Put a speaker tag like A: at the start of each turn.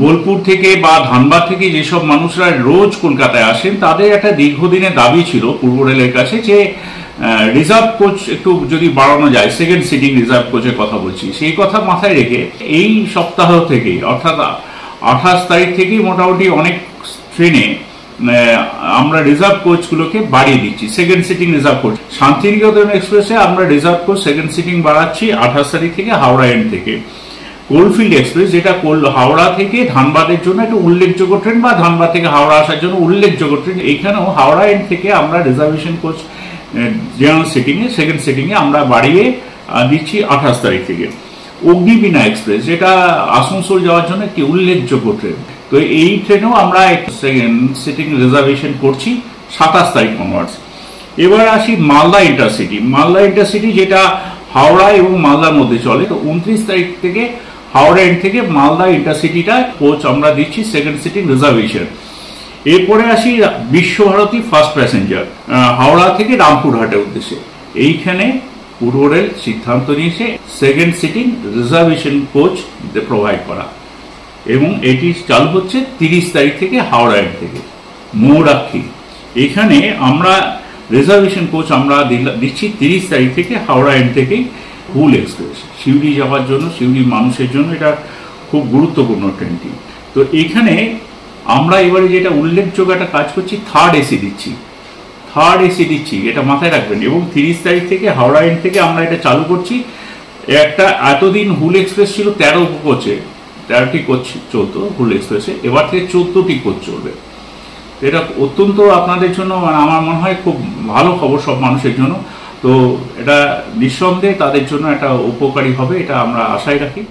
A: বোলপুর থেকে বা ধানবাদ থেকে যেসব মানুষরা রোজ কলকাতায় আসেন তাদের একটা দীর্ঘদিনের দাবি ছিল পূর্ব রেলের কাছে যে রিজার্ভ কোচ একটু যদি বাড়ানো যায়, সেকেন্ড সিটিং রিজার্ভ কোচের কথা বলছি, সেই কথা মাথায় রেখে এই সপ্তাহ থেকেই অর্থাৎ 28 তারিখ থেকেই মোটামুটি অনেক ট্রেনে আমরা রিজার্ভ কোচগুলোকে বাড়িয়ে দিচ্ছি, second sitting reserve coach. Santiniketan এক্সপ্রেসে আমরা রিজার্ভ কোচ সেকেন্ড সিটিং বাড়াচ্ছি 28 তারিখ থেকে হাওড়া এন্ড থেকে। কোলফিল্ড এক্সপ্রেস, যেটা হাওড়া থেকে ধানবাদের জন্য একটা উল্লেখযোগ্য ট্রেন বা ধানবাদ থেকে হাওড়া আসার জন্য উল্লেখযোগ্য ট্রেন, এইখানেও হাওড়া এন্ড থেকে আমরা রিজার্ভেশন কোচ জেনারেল সিটিংয়ে সেকেন্ড সিটিংয়ে আমরা বাড়িয়ে দিচ্ছি 28 তারিখ থেকে। অগ্নিবীণা এক্সপ্রেস, যেটা আসানসোল যাওয়ার জন্য একটি উল্লেখযোগ্য ট্রেন, তো এই ট্রেনেও আমরা সেকেন্ড সিটিং রিজার্ভেশন করছি 27 তারিখ অনওয়ার্ডস। এবার আসি মালদা ইন্টারসিটি। মালদা ইন্টারসিটি যেটা হাওড়া এবং মালদার মধ্যে চলে, তো 29 তারিখ থেকে হাওড়া এন্ড থেকে মালদা ইন্টারসিটিটা কোচ আমরা দিচ্ছি সেকেন্ড সিটিং রিজার্ভেশন। এরপরে আসি বিশ্বভারতী ফার্স্ট প্যাসেঞ্জার হাওড়া থেকে রামপুরহাটের উদ্দেশ্যে। এইখানে পূর্ব রেল সিদ্ধান্ত নিয়েছে second sitting reservation coach provide করা, এবং এটি চালু হচ্ছে 30 তারিখ থেকে হাওড়া এন্ড থেকে। মৌরাক্ষী, এখানে আমরা রিজার্ভেশন কোচ আমরা দিচ্ছি 30 তারিখ থেকে হাওড়া এন্ড থেকেই। হুল এক্সপ্রেস, সিউড়ি যাওয়ার জন্য, সিউড়ি মানুষের জন্য এটা খুব গুরুত্বপূর্ণ ট্রেনটি। তো এখানে আমরা এবারে যেটা উল্লেখযোগ্য একটা কাজ করছি, থার্ড এসি দিচ্ছি, এটা মাথায় রাখবেন। এবং 30 তারিখ থেকে হাওড়া এন্ড থেকে আমরা এটা চালু করছি। একটা এতদিন হুল এক্সপ্রেস ছিল 13 কোচে, 13টি কোচ চলতো হুল এক্সপ্রেসে, এবার থেকে 14টি কোচ চলবে। এটা অত্যন্ত আপনাদের জন্য, মানে আমার মনে হয় খুব ভালো খবর সব মানুষের জন্য। তো এটা নিঃসন্দেহে তাদের জন্য একটা উপকারী হবে, এটা আমরা আশায় রাখি।